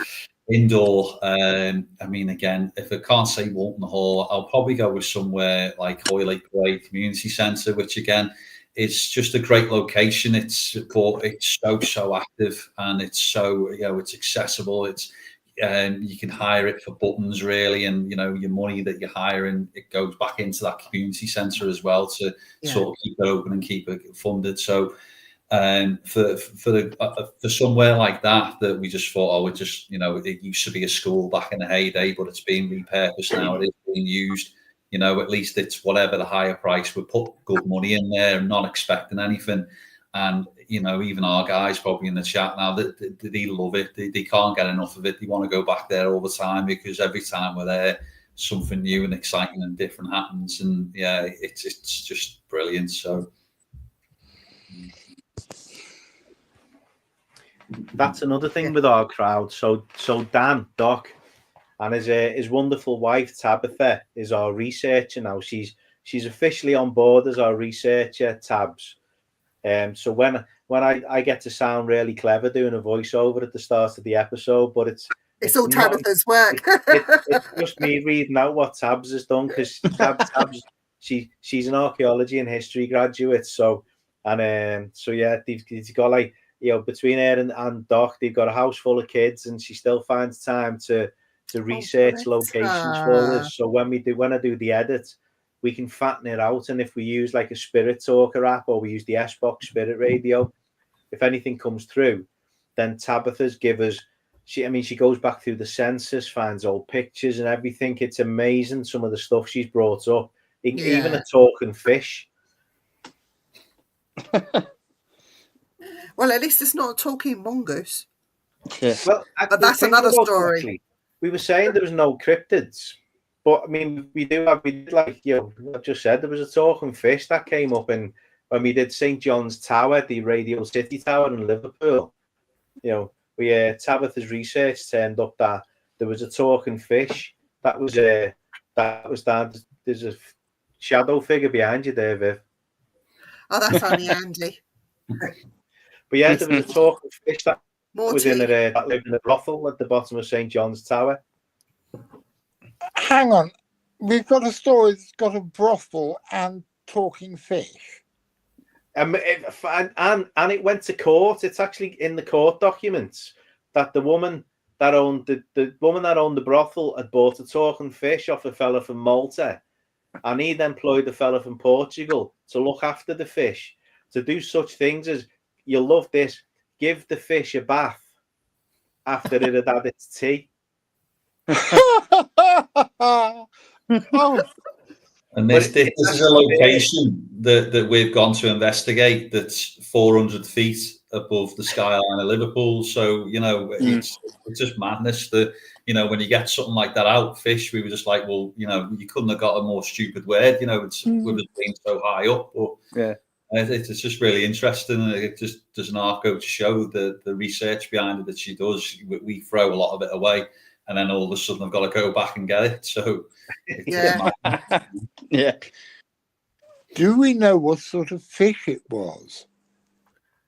Indoor, I mean, again, if I can't say Walton Hall, I'll probably go with somewhere like Hoylake Way Community Centre, which again, it's just a great location. It's so active, and it's so it's accessible. It's you can hire it for buttons really, and your money that you're hiring, it goes back into that community centre as well to sort of keep it open and keep it funded. So. For somewhere like that we just thought, it used to be a school back in the heyday, but it's being repurposed now. It is being used. At least it's whatever the higher price. We put good money in there, not expecting anything. And even our guys probably in the chat now, they love it. They can't get enough of it. They want to go back there all the time, because every time we're there, something new and exciting and different happens. And it's just brilliant. So. That's another thing with our crowd. So Dan, Doc, and his wonderful wife Tabitha is our researcher now. She's officially on board as our researcher, Tabs. So when I get to sound really clever doing a voiceover at the start of the episode, but it's all not, Tabitha's work. it's just me reading out what Tabs has done, because Tabs she's an archaeology and history graduate. So yeah, they've got, like, between her and Doc, they've got a house full of kids, and she still finds time to research locations for us. So when I do the edit, we can fatten it out. And if we use like a Spirit Talker app, or we use the S-Box Spirit Radio, if anything comes through, then Tabitha's give us, she goes back through the census, finds old pictures and everything. It's amazing, some of the stuff she's brought up. Even a talking fish. Well, at least it's not a talking mongoose. Yeah. Well, but that's another story. Actually, we were saying there was no cryptids, but I mean, we did, like, I just said there was a talking fish that came up when we did St. John's Tower, the Radio City Tower in Liverpool. Tabitha's research turned up that there was a talking fish that was down. There's a shadow figure behind you there, Viv. Oh, that's only Andy. But yeah, there was a talking fish that was that lived in a brothel at the bottom of St. John's Tower. Hang on, we've got a story that's got a brothel and talking fish. And it went to court. It's actually in the court documents that the woman that owned the brothel had bought a talking fish off a fella from Malta, and he'd employed a fella from Portugal to look after the fish, to do such things as, you'll love this, give the fish a bath after it had had its tea. Oh. And this is a location that we've gone to investigate that's 400 feet above the skyline of Liverpool. So, it's just madness that, when you get something like that out, fish, we were just like, well, you couldn't have got a more stupid word, we were being so high up. But yeah, it's just really interesting. It just does an arc go to show the research behind it that she does. We throw a lot of it away, and then all of a sudden I've got to go back and get it. So yeah. Do we know what sort of fish it was?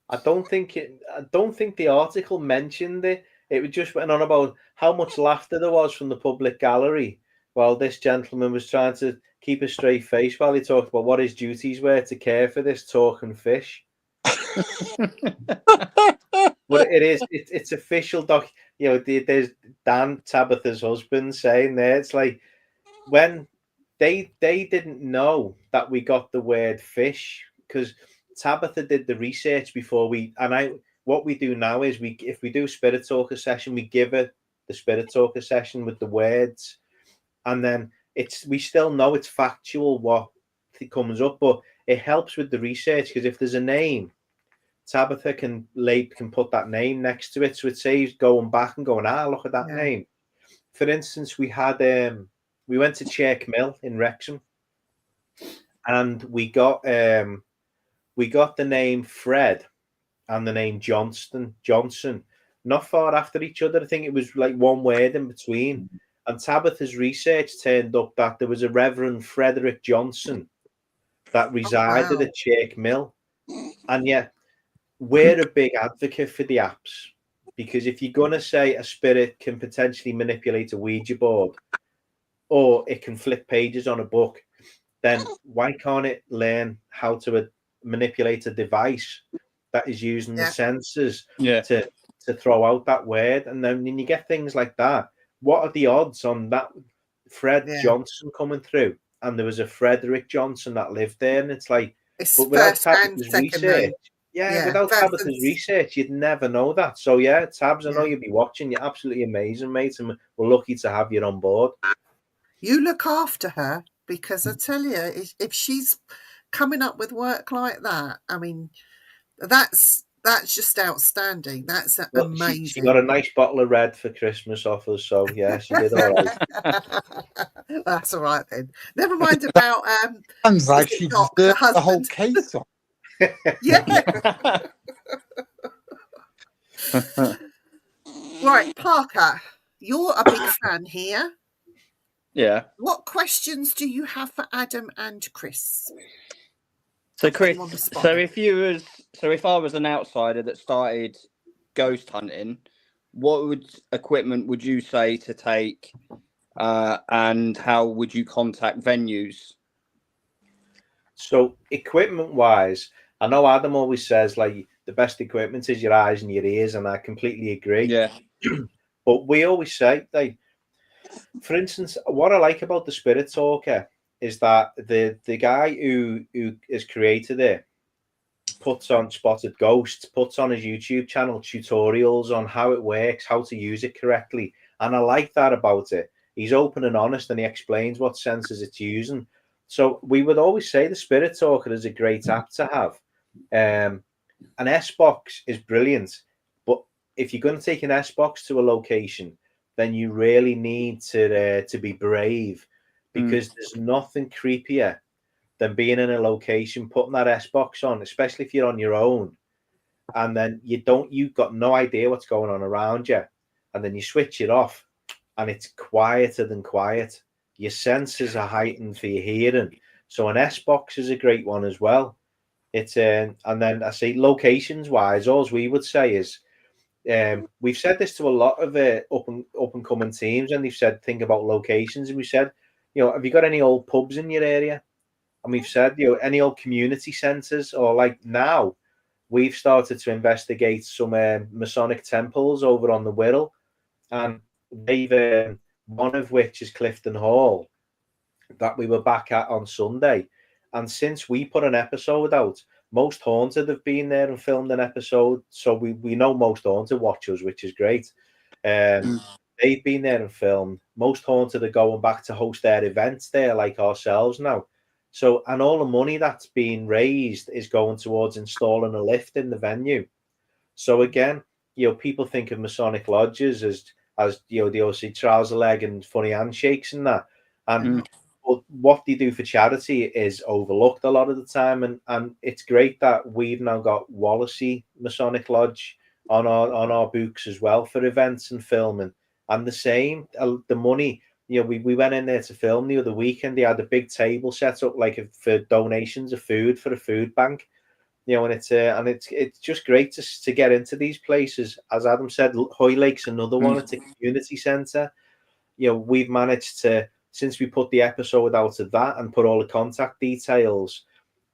I don't think the article mentioned it. It just went on about how much laughter there was from the public gallery while this gentleman was trying to keep a straight face while he talked about what his duties were to care for this talking fish. But it's official doc. There's Dan, Tabitha's husband, saying there, it's like, when they didn't know that we got the word fish, because Tabitha did the research before what we do now is, if we do a Spirit Talker session, we give her the Spirit Talker session with the words, and then we still know it's factual what comes up, but it helps with the research, because if there's a name, Tabitha can put that name next to it, so it saves going back and going, look at that name. For instance, we went to Chirk Mill in Wrexham, and we got the name Fred and the name Johnson not far after each other. I think it was like one word in between. And Tabitha's research turned up that there was a Reverend Frederick Johnson that resided at Chirk Mill. And yet, we're a big advocate for the apps, because if you're going to say a spirit can potentially manipulate a Ouija board, or it can flip pages on a book, then why can't it learn how to manipulate a device that is using the senses to throw out that word? And then when you get things like that, what are the odds on that Fred Johnson coming through? And there was a Frederick Johnson that lived there, and it's like, but without Tabitha's research, without Tabitha's research, you'd never know that. So Tabs, I know you'll be watching. You're absolutely amazing, mate, and we're lucky to have you on board. You look after her, because I tell you, if she's coming up with work like that, I mean, that's just outstanding. That's amazing. She got a nice bottle of red for Christmas off us, so she did all right. That's all right then. Never mind about sounds like she deserved the whole case on. Yeah. Right, Parker, you're a big fan here. Yeah. What questions do you have for Adam and Chris? So, I'll put Chris, you on the spot so then. if I was an outsider that started ghost hunting, what equipment would you say to take, and how would you contact venues? So equipment wise, I know Adam always says like the best equipment is your eyes and your ears, and I completely agree. Yeah. But we always say, like, for instance, what I like about the Spirit Talker is that the guy who has created it puts on Spotted Ghosts, puts on his YouTube channel tutorials on how it works, how to use it correctly. And I like that about it. He's open and honest, and he explains what sensors it's using. So we would always say the Spirit Talker is a great app to have. An S-Box is brilliant, but if you're going to take an S-Box to a location, then you really need to be brave, because there's nothing creepier than being in a location, putting that S-Box on, especially if you're on your own, and then you've got no idea what's going on around you, and then you switch it off, and it's quieter than quiet. Your senses are heightened for your hearing. So an S-Box is a great one as well. It's and then I say locations wise, all we would say is we've said this to a lot of up and coming teams, and they've said think about locations, and we said, have you got any old pubs in your area? And we've said, any old community centres, or like now we've started to investigate some Masonic temples over on the Wirral, and they've one of which is Clifton Hall that we were back at on Sunday. And since we put an episode out, Most Haunted have been there and filmed an episode. So we know Most Haunted watchers, which is great. They've been there and filmed. Most Haunted are going back to host their events there like ourselves now. So, and all the money that's being raised is going towards installing a lift in the venue. So again, people think of Masonic lodges as they all see trouser leg and funny handshakes and that. And but what they do for charity is overlooked a lot of the time, and it's great that we've now got Wallasey Masonic Lodge on our books as well for events and filming. And the same, the money, we went in there to film the other weekend. They had a big table set up for donations of food for a food bank. And it's just great to get into these places. As Adam said, Hoylake's another one. It's a community centre. We've managed to, since we put the episode out of that and put all the contact details,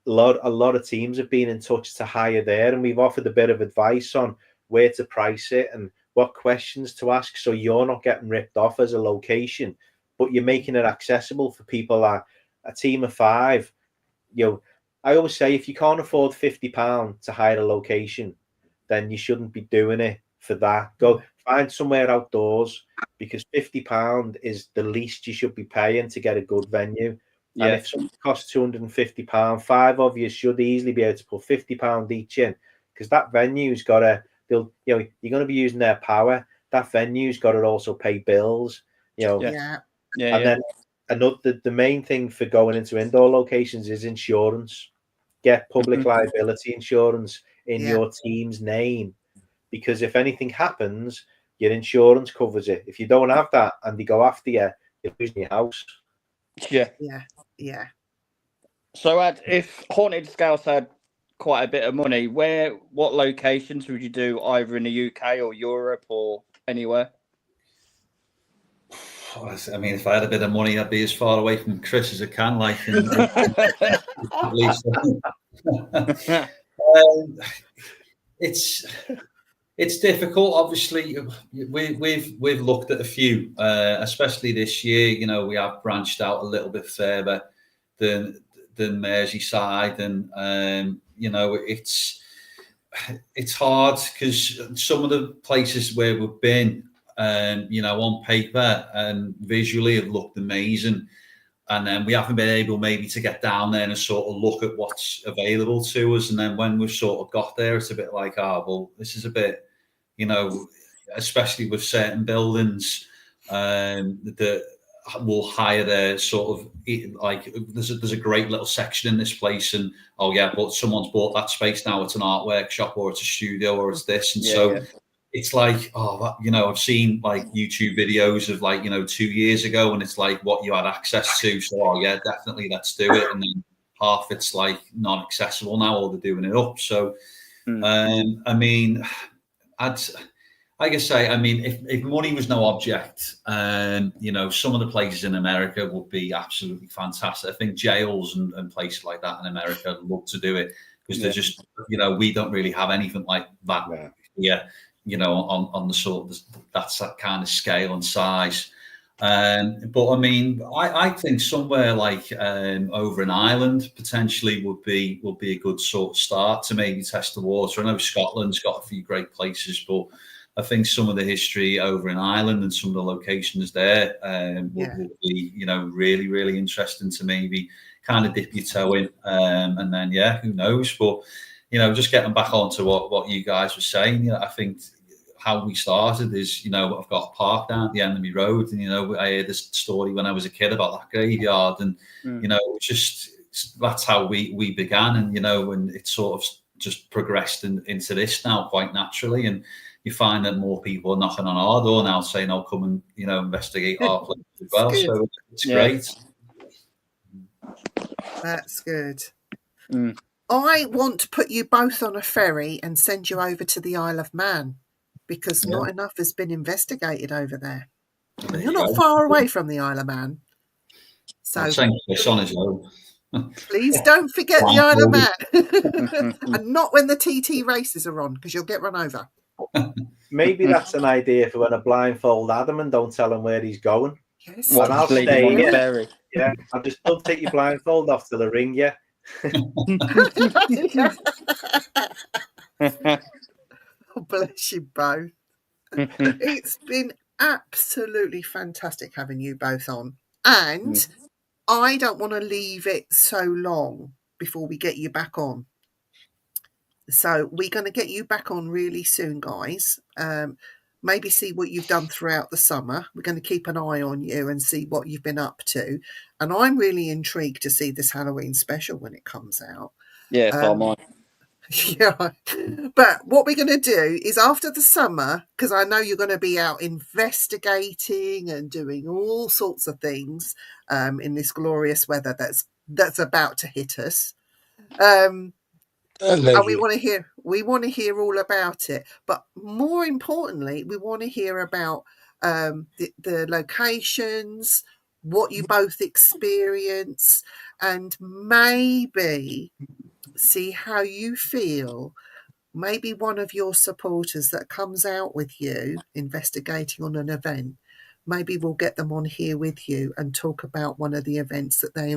a lot of teams have been in touch to hire there, and we've offered a bit of advice on where to price it and what questions to ask, so you're not getting ripped off as a location, but you're making it accessible for people. A team of 5, I always say if you can't afford £50 to hire a location, then you shouldn't be doing it for that. Go find somewhere outdoors, because £50 is the least you should be paying to get a good venue. Yeah. And if something costs £250, 5 of you should easily be able to put £50 each in, because that venue's got to, you're going to be using their power. That venue's got to also pay bills. Then the main thing for going into indoor locations is insurance. Get public liability insurance in your team's name, because if anything happens, your insurance covers it. If you don't have that and they go after you, you're losing your house. Yeah. So, if Haunted Scouse had quite a bit of money, what locations would you do, either in the UK or Europe or anywhere? I mean, if I had a bit of money, I'd be as far away from Chris as I can. It's difficult. Obviously, we've looked at a few, especially this year. We have branched out a little bit further than Merseyside, and it's hard because some of the places where we've been, on paper and visually have looked amazing, and then we haven't been able maybe to get down there and sort of look at what's available to us. And then when we've sort of got there, it's a bit like, well, this is a bit, especially with certain buildings that will hire their sort of, like, there's a great little section in this place, and but someone's bought that space now, it's an art workshop or it's a studio or it's this, and it's like, I've seen like YouTube videos of like 2 years ago, and it's like what you had access to. So yeah, definitely let's do it. And then half it's like not accessible now, or they're doing it up. So I mean, like I say, I mean, if money was no object, some of the places in America would be absolutely fantastic. I think jails and places like that in America love to do it, because they're just, we don't really have anything like that here, on the sort of that's that kind of scale and size. But I mean, I think somewhere like over in Ireland potentially would be a good sort of start to maybe test the water. I know Scotland's got a few great places, but I think some of the history over in Ireland and some of the locations there would be, really, really interesting to maybe kind of dip your toe in. And then, who knows? But, just getting back onto what you guys were saying, I think how we started is, I've got a park down at the end of my road, and, I heard this story when I was a kid about that graveyard, and, that's how we began. And, and it sort of just progressed into this now quite naturally. And you find that more people are knocking on our door now saying, "Oh, come and investigate our place as well." So it's great. That's good. I want to put you both on a ferry and send you over to the Isle of Man, because not enough has been investigated over there. And you're not far away from the Isle of Man. So I'll send this on his own. Please don't forget the Isle of Man. And not when the TT races are on, because you'll get run over. Maybe that's an idea for when I blindfold Adam and don't tell him where he's going. Yes. And I'll stay here. Ferry. Yeah, I'll just don't take your blindfold off till I ring you. Oh, bless you both. It's been absolutely fantastic having you both on. And I don't want to leave it so long before we get you back on. So we're going to get you back on really soon, guys. Maybe see what you've done throughout the summer. We're going to keep an eye on you and see what you've been up to. And I'm really intrigued to see this Halloween special when it comes out. Yeah, so am I. Yeah. But what we're going to do is after the summer, because I know you're going to be out investigating and doing all sorts of things in this glorious weather that's about to hit us. And we want to hear all about it. But more importantly, we want to hear about the locations, what you both experience, and maybe see how you feel. Maybe one of your supporters that comes out with you investigating on an event, maybe we'll get them on here with you and talk about one of the events that they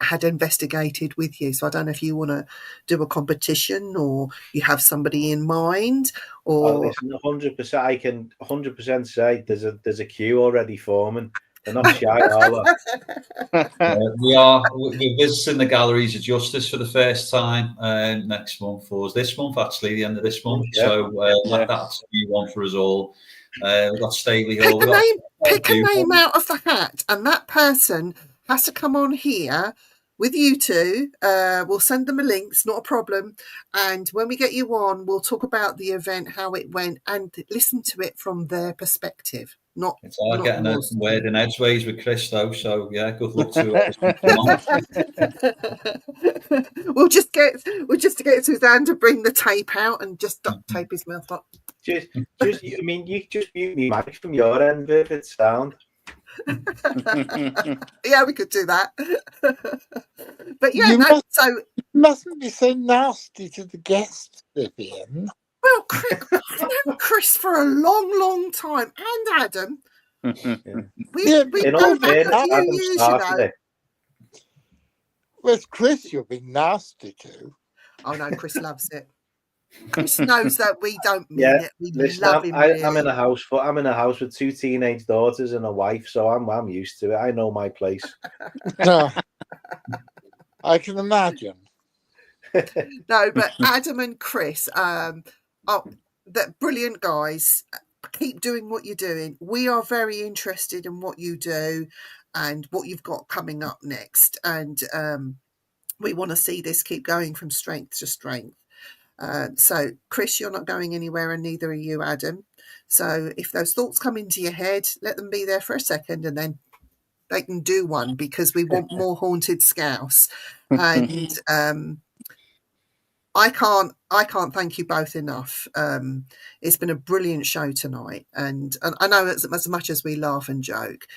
had investigated with you. So I don't know if you want to do a competition or you have somebody in mind, or listen, 100%. I can 100% say there's a queue already forming. They're not shy, are they? We're visiting the Galleries of Justice for the first time next month, or this month actually, the end of this month. Yeah. So that's a new one for us all. We've got Staley Hill. Pick a name out of the hat, and that person has to come on here with you two. We'll send them a link. It's not a problem. And when we get you on, we'll talk about the event, how it went, and listen to it from their perspective. It's like getting a word in edgeways with Chris, though. So yeah, good luck to it. We'll just get Suzanne to bring the tape out and just duct tape his mouth up. Just, I mean, you just mute me mic from your end if it's sound. Yeah, we could do that. But yeah, you mustn't be so nasty to the guests, Vivian. Well, I've known Chris for a long, long time, and Adam. We've known him a few years, you know. Well, it's Chris you're being nasty to. Oh no, Chris loves it. Chris knows that we don't mean it. We love him. I'm in a house with two teenage daughters and a wife, so I'm used to it. I know my place. I can imagine. No, but Adam and Chris, they're brilliant guys. Keep doing what you're doing. We are very interested in what you do and what you've got coming up next. And we want to see this keep going from strength to strength. So, Chris, you're not going anywhere, and neither are you, Adam. So if those thoughts come into your head, let them be there for a second, and then they can do one, because we want more Haunted Scouse. And I can't thank you both enough. It's been a brilliant show tonight, and I know as much as we laugh and joke,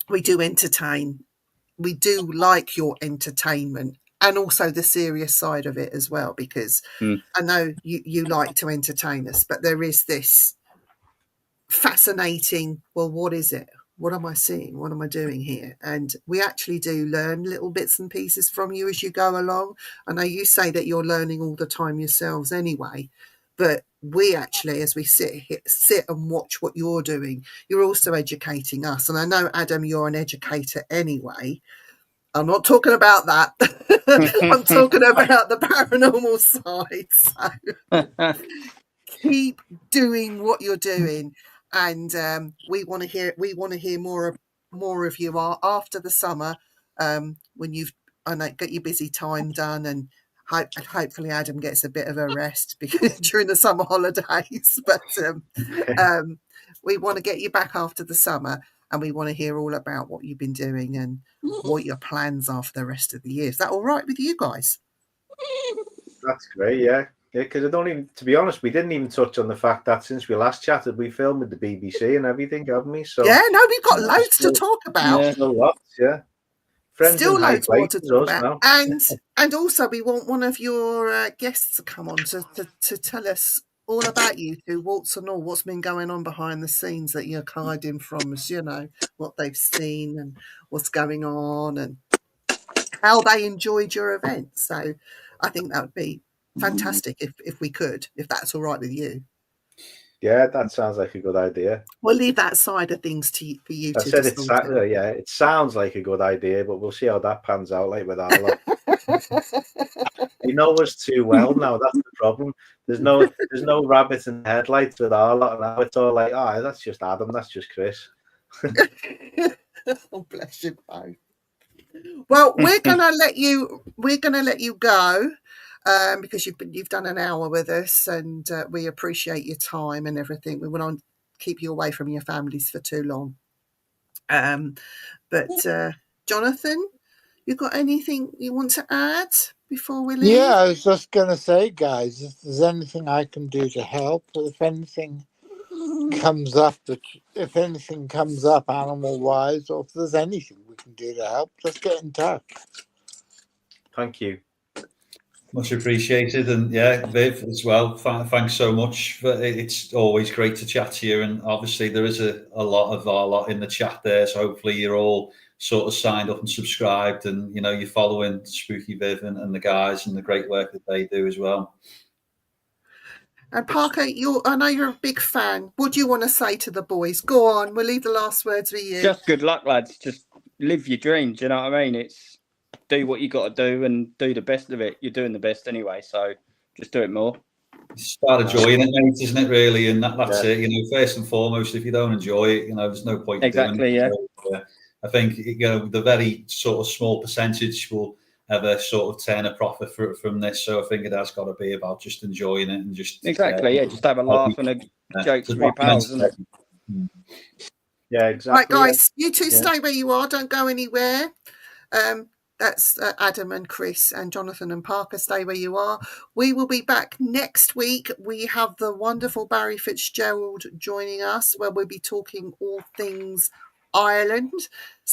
we do entertain. We do like your entertainment, and also the serious side of it as well, because I know you like to entertain us, but there is this fascinating, well, what is it? What am I seeing? What am I doing here? And we actually do learn little bits and pieces from you as you go along. I know you say that you're learning all the time yourselves anyway, but we actually, as we sit and watch what you're doing, you're also educating us. And I know, Adam, you're an educator anyway. I'm not talking about that. I'm talking about the paranormal side. So keep doing what you're doing, and we want to hear more of you after the summer, when you've got your busy time done, and hopefully Adam gets a bit of a rest because during the summer holidays. But we want to get you back after the summer, and we want to hear all about what you've been doing and what your plans are for the rest of the year. Is that all right with you guys? That's great, yeah. Yeah, because to be honest, we didn't even touch on the fact that since we last chatted, we filmed with the BBC and everything, haven't we? So yeah, no, we've got loads to talk about. Yeah. Still lots, yeah. Friends Still in high loads more to places, talk us about. now. And also we want one of your guests to come on to tell us all about you two, warts and all, what's been going on behind the scenes that you're hiding from us, what they've seen and what's going on and how they enjoyed your event. So I think that would be fantastic if we could, if that's all right with you. Yeah, that sounds like a good idea. We'll leave that side of things for you I to said decide. it sounds like a good idea, but we'll see how that pans out, like with our lot. They know us too well now. That's the problem. There's no rabbit in the headlights with our lot now. It's all like, oh, that's just Adam, that's just Chris. Oh, bless you both. Well, we're gonna let you go, because you've done an hour with us, and we appreciate your time and everything. We want to keep you away from your families for too long. But Jonathan, you got anything you want to add before we leave? Yeah, I was just going to say, guys, if there's anything I can do to help, if anything comes up, animal-wise, or if there's anything we can do to help, just get in touch. Thank you. Much appreciated. And yeah, Viv as well, thanks so much. It's always great to chat to you, and obviously there is a lot of our lot in the chat there, so hopefully you're all sort of signed up and subscribed, and you're following Spooky Viv and the guys and the great work that they do as well. And Parker, I know you're a big fan. What do you want to say to the boys? Go on, we'll leave the last words with you. Just good luck, lads. Just live your dreams. You know what I mean? It's do what you got to do and do the best of it. You're doing the best anyway, so just do it more. Start enjoying it, mate, isn't it? Really, and that's it. First and foremost, if you don't enjoy it, there's no point in doing it. Yeah. So, I think the very sort of small percentage will ever sort of turn a profit from this. So I think it has got to be about just enjoying it and just just have a laugh and a joke with your pals, isn't it? Yeah, exactly. Right, guys, you two stay where you are. Don't go anywhere. That's Adam and Chris and Jonathan and Parker. Stay where you are. We will be back next week. We have the wonderful Barry Fitzgerald joining us, where we'll be talking all things Ireland. So